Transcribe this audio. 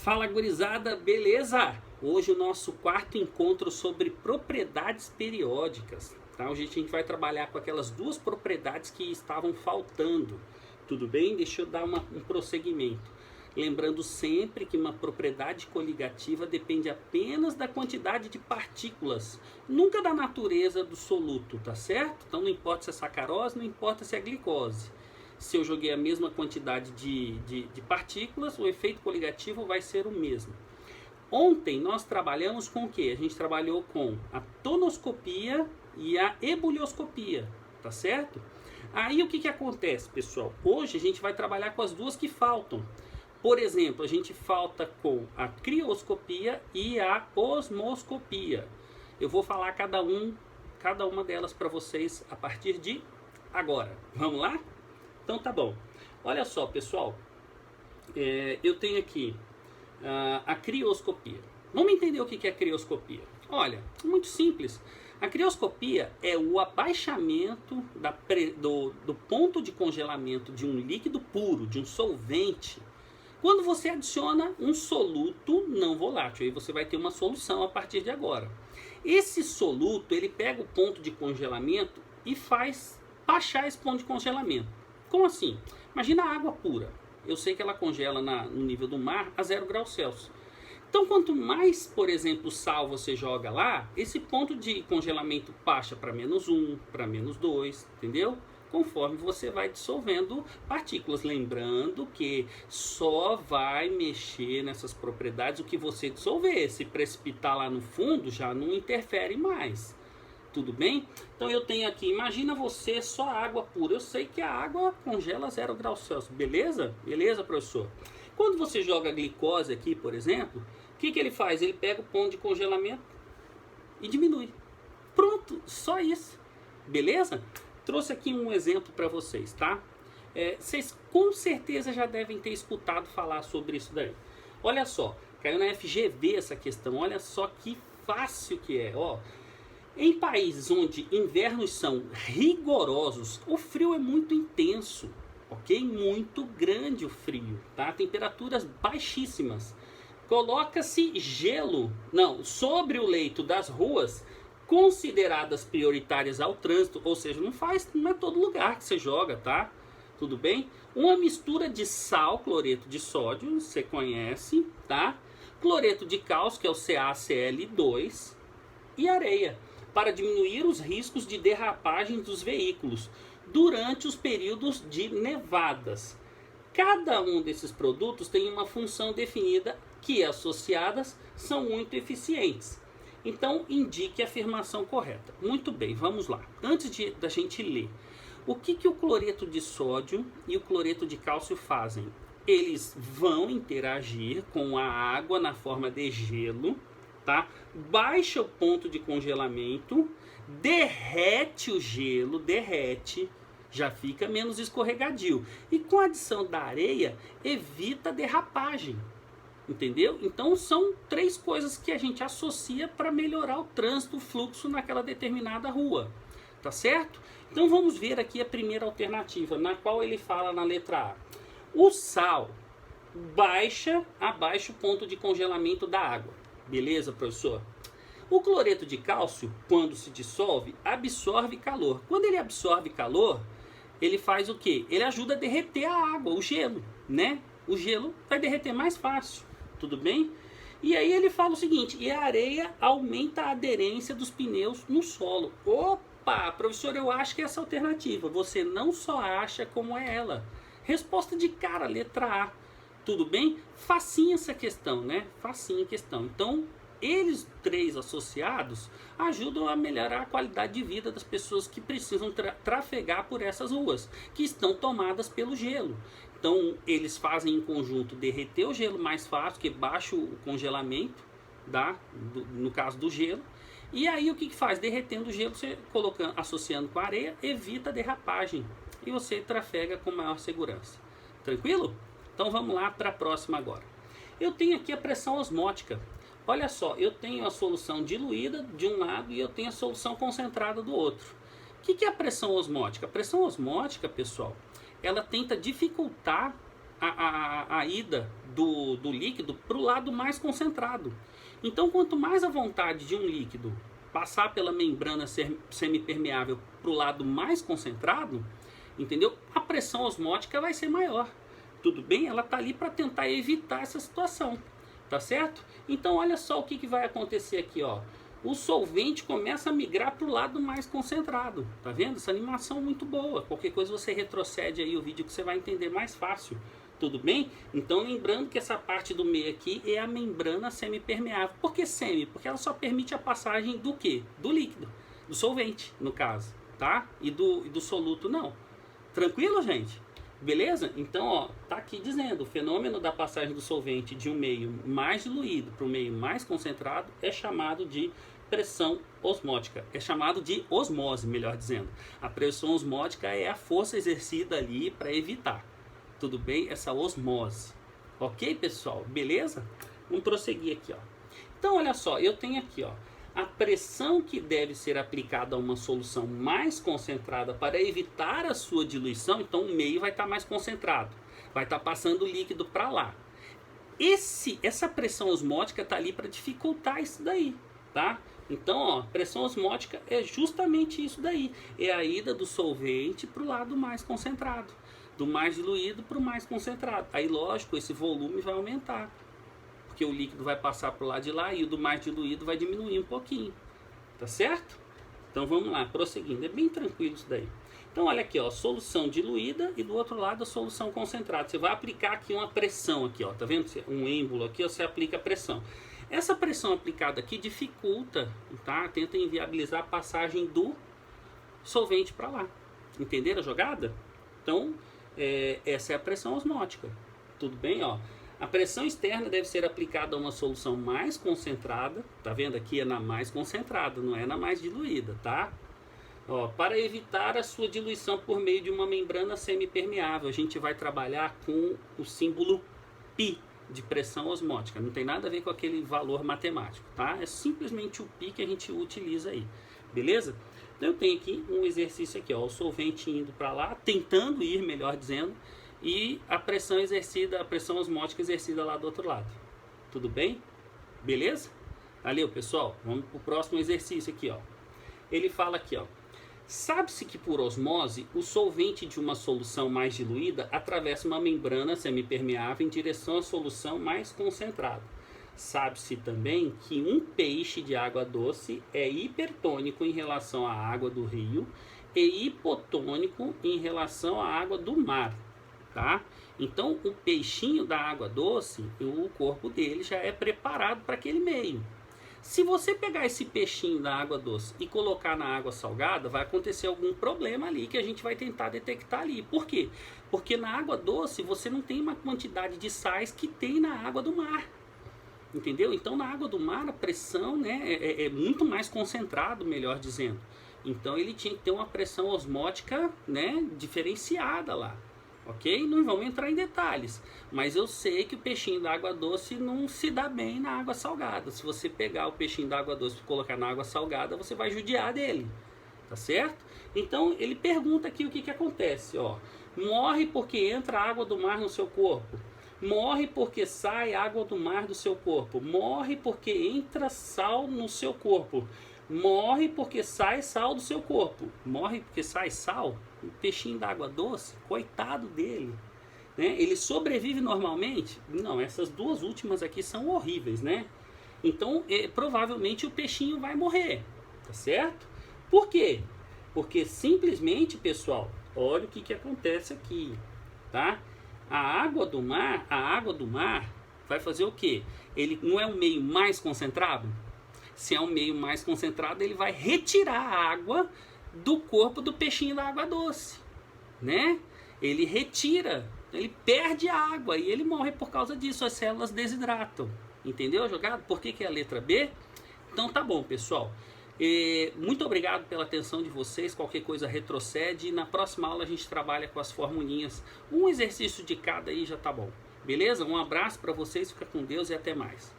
Fala, gurizada, beleza? Hoje o nosso quarto encontro sobre propriedades periódicas, tá? Hoje a gente vai trabalhar com aquelas duas propriedades que estavam faltando, tudo bem? Deixa eu dar um prosseguimento. Lembrando sempre que uma propriedade coligativa depende apenas da quantidade de partículas, nunca da natureza do soluto, tá certo? Então não importa se é sacarose, não importa se é glicose. Se eu joguei a mesma quantidade de partículas, o efeito coligativo vai ser o mesmo. Ontem nós trabalhamos com o que? A gente trabalhou com a tonoscopia e a ebulioscopia, tá certo? Aí o que acontece, pessoal? Hoje a gente vai trabalhar com as duas que faltam. Por exemplo, a gente falta com a crioscopia e a osmoscopia. Eu vou falar cada uma delas para vocês a partir de agora. Vamos lá? Então tá bom. Olha só, pessoal. Eu tenho aqui a crioscopia. Vamos entender o que é crioscopia. Olha, muito simples. A crioscopia é o abaixamento do ponto de congelamento de um líquido puro, de um solvente, quando você adiciona um soluto não volátil. Aí você vai ter uma solução a partir de agora. Esse soluto, ele pega o ponto de congelamento e faz baixar esse ponto de congelamento. Como assim? Imagina a água pura. Eu sei que ela congela no nível do mar a 0 graus Celsius. Então, quanto mais, por exemplo, sal você joga lá, esse ponto de congelamento baixa para -1, para -2, entendeu? Conforme você vai dissolvendo partículas. Lembrando que só vai mexer nessas propriedades o que você dissolver. Se precipitar lá no fundo, já não interfere mais. Tudo bem? Então eu tenho aqui, imagina você só água pura. Eu sei que a água congela a 0 graus Celsius, beleza? Beleza, professor? Quando você joga glicose aqui, por exemplo, o que ele faz? Ele pega o ponto de congelamento e diminui. Pronto, só isso. Beleza? Trouxe aqui um exemplo para vocês, tá? Vocês com certeza já devem ter escutado falar sobre isso daí. Olha só, caiu na FGV essa questão. Olha só que fácil que é, ó. Em países onde invernos são rigorosos, o frio é muito intenso, ok? Muito grande o frio, tá? Temperaturas baixíssimas. Coloca-se gelo, sobre o leito das ruas, consideradas prioritárias ao trânsito, ou seja, não é todo lugar que você joga, tá? Tudo bem? Uma mistura de sal, cloreto de sódio, você conhece, tá? Cloreto de cálcio, que é o CaCl2, e areia, para diminuir os riscos de derrapagem dos veículos durante os períodos de nevadas. Cada um desses produtos tem uma função definida que, associadas, são muito eficientes. Então, indique a afirmação correta. Muito bem, vamos lá. Antes da gente ler, o que o cloreto de sódio e o cloreto de cálcio fazem? Eles vão interagir com a água na forma de gelo, tá? Baixa o ponto de congelamento, derrete o gelo, já fica menos escorregadio. E com a adição da areia, evita derrapagem. Entendeu? Então são 3 coisas que a gente associa para melhorar o trânsito, o fluxo naquela determinada rua. Tá certo? Então vamos ver aqui a primeira alternativa, na qual ele fala na letra A. O sal abaixa o ponto de congelamento da água. Beleza, professor? O cloreto de cálcio, quando se dissolve, absorve calor. Quando ele absorve calor, ele faz o quê? Ele ajuda a derreter a água, o gelo, né? O gelo vai derreter mais fácil. Tudo bem? E aí ele fala o seguinte, e a areia aumenta a aderência dos pneus no solo. Opa, professor, eu acho que é essa alternativa. Você não só acha como é ela. Resposta de cara, letra A. Tudo bem? Facinha essa questão, né? Facinha a questão. Então, eles 3 associados ajudam a melhorar a qualidade de vida das pessoas que precisam trafegar por essas ruas, que estão tomadas pelo gelo. Então, eles fazem em conjunto derreter o gelo mais fácil, que baixa o congelamento, no caso do gelo. E aí, o que faz? Derretendo o gelo, você associando com a areia, evita a derrapagem. E você trafega com maior segurança. Tranquilo? Então, vamos lá para a próxima agora. Eu tenho aqui a pressão osmótica. Olha só, eu tenho a solução diluída de um lado e eu tenho a solução concentrada do outro. O que é a pressão osmótica? A pressão osmótica, pessoal, ela tenta dificultar a ida do líquido para o lado mais concentrado. Então, quanto mais a vontade de um líquido passar pela membrana semipermeável para o lado mais concentrado, entendeu? A pressão osmótica vai ser maior. Tudo bem? Ela está ali para tentar evitar essa situação, tá certo? Então, olha só o que vai acontecer aqui, ó. O solvente começa a migrar para o lado mais concentrado, tá vendo? Essa animação muito boa. Qualquer coisa você retrocede aí o vídeo que você vai entender mais fácil. Tudo bem? Então lembrando que essa parte do meio aqui é a membrana semipermeável. Por que semi? Porque ela só permite a passagem do quê? Do líquido, do solvente no caso, tá? E do soluto não. Tranquilo, gente? Beleza? Então, ó, tá aqui dizendo, o fenômeno da passagem do solvente de um meio mais diluído para o meio mais concentrado é chamado de pressão osmótica. É chamado de osmose, melhor dizendo. A pressão osmótica é a força exercida ali para evitar. Tudo bem? Essa osmose. Ok, pessoal? Beleza? Vamos prosseguir aqui, ó. Então, olha só, eu tenho aqui, ó, a pressão que deve ser aplicada a uma solução mais concentrada para evitar a sua diluição. Então, o meio vai estar mais concentrado. Vai estar passando o líquido para lá. Essa pressão osmótica está ali para dificultar isso daí, tá? Então, ó, pressão osmótica é justamente isso daí. É a ida do solvente para o lado mais concentrado. Do mais diluído para o mais concentrado. Aí, lógico, esse volume vai aumentar, porque o líquido vai passar para o lado de lá e o do mais diluído vai diminuir um pouquinho. Tá certo? Então, vamos lá, prosseguindo. É bem tranquilo isso daí. Então, olha aqui, ó, solução diluída e do outro lado a solução concentrada. Você vai aplicar aqui uma pressão, aqui, ó, tá vendo? Um êmbolo aqui, ó, você aplica a pressão. Essa pressão aplicada aqui dificulta, tá? Tenta inviabilizar a passagem do solvente para lá. Entenderam a jogada? Então, essa é a pressão osmótica. Tudo bem, ó? A pressão externa deve ser aplicada a uma solução mais concentrada. Tá vendo? Aqui é na mais concentrada, não é na mais diluída, tá? Ó, para evitar a sua diluição por meio de uma membrana semipermeável. A gente vai trabalhar com o símbolo π de pressão osmótica. Não tem nada a ver com aquele valor matemático, tá? É simplesmente o π que a gente utiliza aí. Beleza? Então eu tenho aqui um exercício aqui, ó, o solvente indo para lá, tentando ir, melhor dizendo, e a pressão exercida, a pressão osmótica exercida lá do outro lado. Tudo bem? Beleza? Valeu, pessoal. Vamos para o próximo exercício aqui, ó. Ele fala aqui, ó. Sabe-se que por osmose, o solvente de uma solução mais diluída atravessa uma membrana semipermeável em direção à solução mais concentrada. Sabe-se também que um peixe de água doce é hipertônico em relação à água do rio e hipotônico em relação à água do mar, tá? Então, o peixinho da água doce, o corpo dele já é preparado para aquele meio. Se você pegar esse peixinho da água doce e colocar na água salgada, vai acontecer algum problema ali que a gente vai tentar detectar ali. Por quê? Porque na água doce você não tem uma quantidade de sais que tem na água do mar. Entendeu? Então, na água do mar, a pressão, né, é muito mais concentrado, melhor dizendo. Então, ele tinha que ter uma pressão osmótica, né, diferenciada lá. Ok? Não vamos entrar em detalhes. Mas eu sei que o peixinho da água doce não se dá bem na água salgada. Se você pegar o peixinho da água doce e colocar na água salgada, você vai judiar dele. Tá certo? Então, ele pergunta aqui o que acontece. Ó. Morre porque entra água do mar no seu corpo. Morre porque sai água do mar do seu corpo. Morre porque entra sal no seu corpo. Morre porque sai sal do seu corpo. Morre porque sai sal. O peixinho da água doce, coitado dele, né? Ele sobrevive normalmente? Não, essas duas últimas aqui são horríveis, né? Então, provavelmente o peixinho vai morrer, tá certo? Por quê? Porque simplesmente, pessoal, olha o que acontece aqui, tá? A água do mar vai fazer o quê? Ele não é um meio mais concentrado? Se é um meio mais concentrado, ele vai retirar a água do corpo do peixinho da água doce, né? Ele retira, ele perde a água e ele morre por causa disso, as células desidratam. Entendeu, jogado? Por que é a letra B? Então tá bom, pessoal. Muito obrigado pela atenção de vocês. Qualquer coisa retrocede e na próxima aula a gente trabalha com as formulinhas. Um exercício de cada aí já tá bom. Beleza? Um abraço para vocês, fica com Deus e até mais.